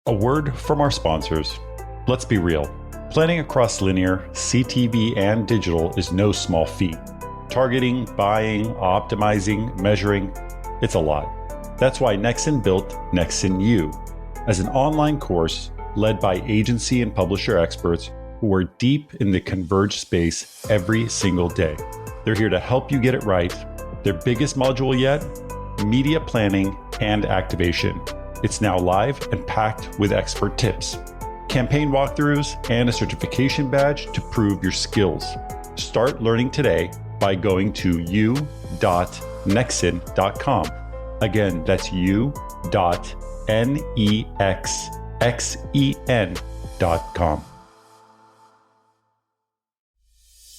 A word from our sponsors. Let's be real. Planning across linear, CTV, and digital is no small feat. Targeting, buying, optimizing, measuring, it's a lot. That's why Nexen built NBCU as an online course led by agency and publisher experts who are deep in the converged space every single day. They're here to help you get it right. Their biggest module yet, media planning and activation. It's now live and packed with expert tips, campaign walkthroughs, and a certification badge to prove your skills. Start learning today by going to u.nexen.com. Again, that's u.nexxen.com.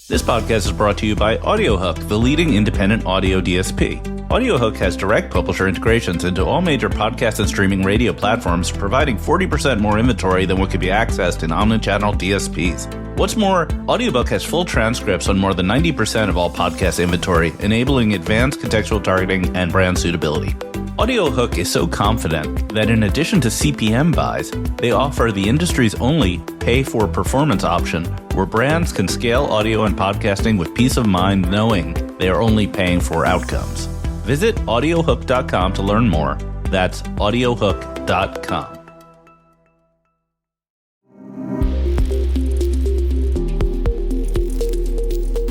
This podcast is brought to you by AudioHook, the leading independent audio DSP. AudioHook has direct publisher integrations into all major podcast and streaming radio platforms, providing 40% more inventory than what could be accessed in omnichannel DSPs. What's more, AudioBook has full transcripts on more than 90% of all podcast inventory, enabling advanced contextual targeting and brand suitability. AudioHook is so confident that in addition to CPM buys, they offer the industry's only pay-for-performance option, where brands can scale audio and podcasting with peace of mind knowing they are only paying for outcomes. Visit audiohook.com to learn more. That's audiohook.com.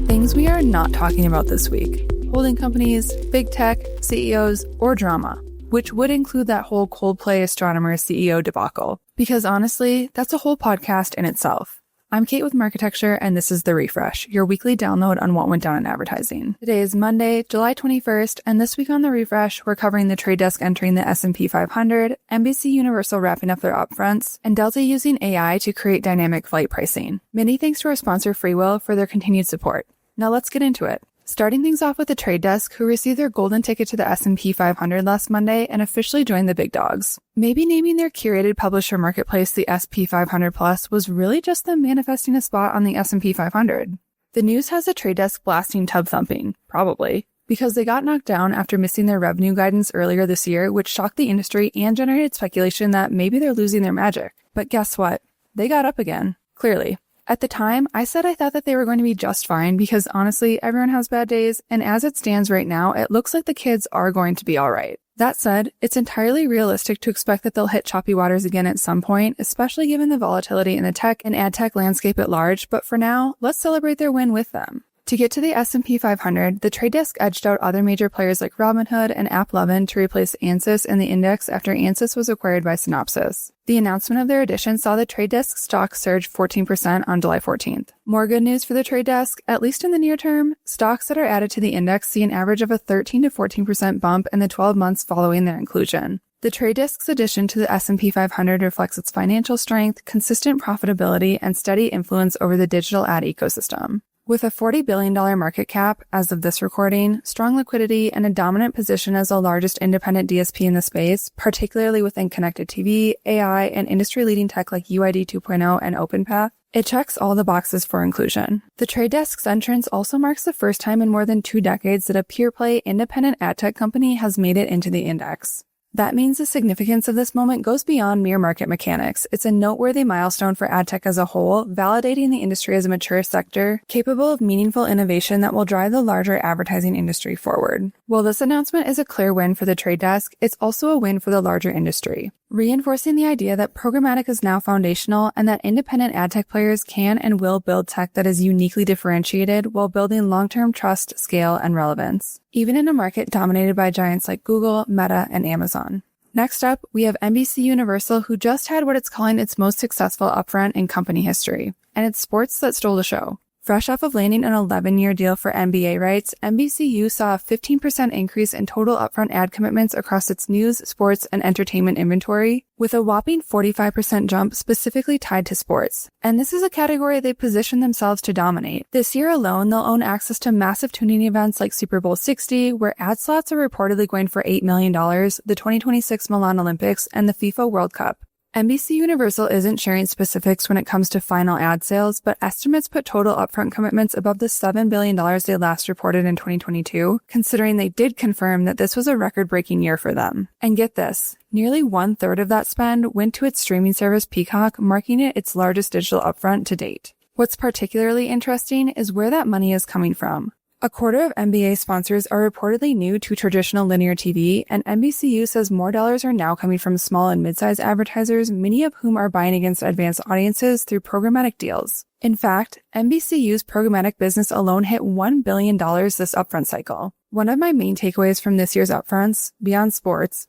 Things we are not talking about this week. Holding companies, big tech, CEOs, or drama, which would include that whole Coldplay astronomer CEO debacle. Because honestly, that's a whole podcast in itself. I'm Kait with Marketecture, and this is The Refresh, your weekly download on what went down in advertising. Today is Monday, July 21st, and this week on The Refresh, we're covering the Trade Desk entering the S&P 500, NBCUniversal wrapping up their upfronts, and Delta using AI to create dynamic flight pricing. Many thanks to our sponsor FreeWill for their continued support. Now let's get into it. Starting things off with the Trade Desk, who received their golden ticket to the S&P 500 last Monday and officially joined the big dogs. Maybe naming their curated publisher marketplace the SP 500 Plus was really just them manifesting a spot on the S&P 500. The news has the Trade Desk blasting tub thumping, probably, because they got knocked down after missing their revenue guidance earlier this year, which shocked the industry and generated speculation that maybe they're losing their magic. But guess what? They got up again, clearly. At the time, I said I thought that they were going to be just fine because honestly, everyone has bad days, and as it stands right now, it looks like the kids are going to be alright. That said, it's entirely realistic to expect that they'll hit choppy waters again at some point, especially given the volatility in the tech and ad tech landscape at large, but for now, let's celebrate their win with them. To get to the S&P 500, the Trade Desk edged out other major players like Robinhood and AppLovin to replace Ansys in the index after Ansys was acquired by Synopsys. The announcement of their addition saw the Trade Desk stock surge 14% on July 14th. More good news for the Trade Desk, at least in the near term, stocks that are added to the index see an average of a 13 to 14% bump in the 12 months following their inclusion. The Trade Desk's addition to the S&P 500 reflects its financial strength, consistent profitability, and steady influence over the digital ad ecosystem. With a $40 billion market cap as of this recording, strong liquidity, and a dominant position as the largest independent DSP in the space, particularly within connected TV, AI, and industry-leading tech like UID 2.0 and OpenPath, it checks all the boxes for inclusion. The Trade Desk's entrance also marks the first time in more than 2 decades that a pure-play independent ad tech company has made it into the index. That means the significance of this moment goes beyond mere market mechanics. It's a noteworthy milestone for ad tech as a whole, validating the industry as a mature sector, capable of meaningful innovation that will drive the larger advertising industry forward. While this announcement is a clear win for the Trade Desk, it's also a win for the larger industry, reinforcing the idea that programmatic is now foundational and that independent ad tech players can and will build tech that is uniquely differentiated while building long-term trust, scale, and relevance, even in a market dominated by giants like Google, Meta, and Amazon. Next up, we have NBCUniversal, who just had what it's calling its most successful upfront in company history, and it's sports that stole the show. Fresh off of landing an 11-year deal for NBA rights, NBCU saw a 15% increase in total upfront ad commitments across its news, sports, and entertainment inventory, with a whopping 45% jump specifically tied to sports. And this is a category they position themselves to dominate. This year alone, they'll own access to massive tuning events like Super Bowl 60, where ad slots are reportedly going for $8 million, the 2026 Milan Olympics, and the FIFA World Cup. NBCUniversal isn't sharing specifics when it comes to final ad sales, but estimates put total upfront commitments above the $7 billion they last reported in 2022, considering they did confirm that this was a record-breaking year for them. And get this, nearly 1/3 of that spend went to its streaming service Peacock, marking it its largest digital upfront to date. What's particularly interesting is where that money is coming from. A quarter of NBA sponsors are reportedly new to traditional linear TV, and NBCU says more dollars are now coming from small and mid-sized advertisers, many of whom are buying against advanced audiences through programmatic deals. In fact, NBCU's programmatic business alone hit $1 billion this upfront cycle. One of my main takeaways from this year's upfronts, beyond sports,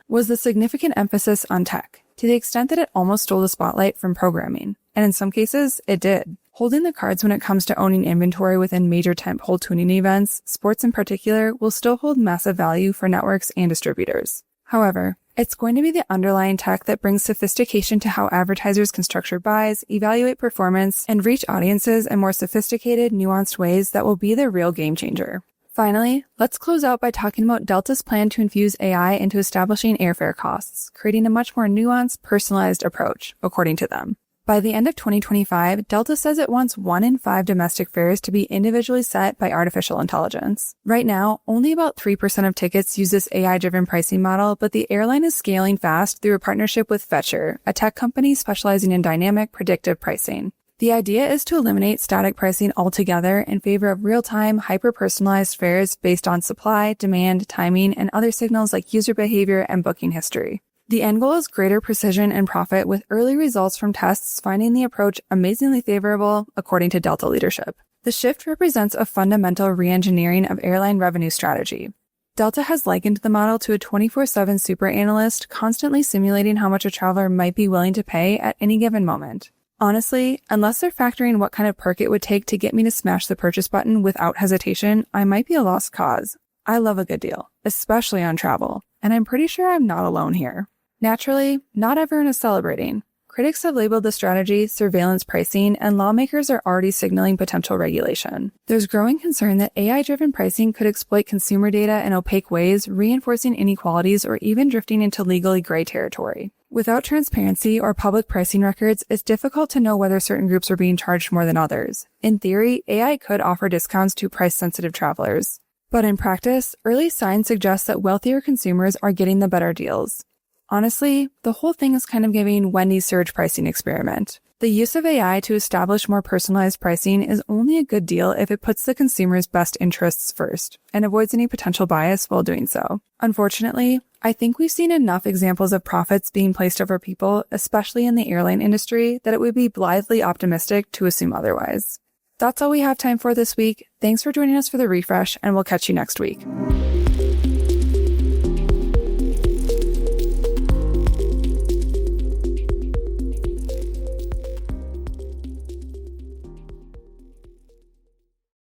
was the significant emphasis on tech, to the extent that it almost stole the spotlight from programming. And in some cases, it did. Holding the cards when it comes to owning inventory within major tentpole tuning events, sports in particular, will still hold massive value for networks and distributors. However, it's going to be the underlying tech that brings sophistication to how advertisers can structure buys, evaluate performance, and reach audiences in more sophisticated, nuanced ways that will be the real game changer. Finally, let's close out by talking about Delta's plan to infuse AI into establishing airfare costs, creating a much more nuanced, personalized approach, according to them. By the end of 2025, Delta says it wants 1 in 5 domestic fares to be individually set by artificial intelligence. Right now, only about 3% of tickets use this AI-driven pricing model, but the airline is scaling fast through a partnership with Fetcher, a tech company specializing in dynamic, predictive pricing. The idea is to eliminate static pricing altogether in favor of real-time, hyper-personalized fares based on supply, demand, timing, and other signals like user behavior and booking history. The end goal is greater precision and profit, with early results from tests finding the approach amazingly favorable, according to Delta leadership. The shift represents a fundamental re-engineering of airline revenue strategy. Delta has likened the model to a 24/7 super analyst constantly simulating how much a traveler might be willing to pay at any given moment. Honestly, unless they're factoring what kind of perk it would take to get me to smash the purchase button without hesitation, I might be a lost cause. I love a good deal, especially on travel, and I'm pretty sure I'm not alone here. Naturally, not everyone is celebrating. Critics have labeled the strategy surveillance pricing, and lawmakers are already signaling potential regulation. There's growing concern that AI-driven pricing could exploit consumer data in opaque ways, reinforcing inequalities or even drifting into legally gray territory. Without transparency or public pricing records, it's difficult to know whether certain groups are being charged more than others. In theory, AI could offer discounts to price-sensitive travelers. But in practice, early signs suggest that wealthier consumers are getting the better deals. Honestly, the whole thing is kind of giving Wendy's surge pricing experiment. The use of AI to establish more personalized pricing is only a good deal if it puts the consumer's best interests first and avoids any potential bias while doing so. Unfortunately, I think we've seen enough examples of profits being placed over people, especially in the airline industry, that it would be blithely optimistic to assume otherwise. That's all we have time for this week. Thanks for joining us for the refresh, and we'll catch you next week.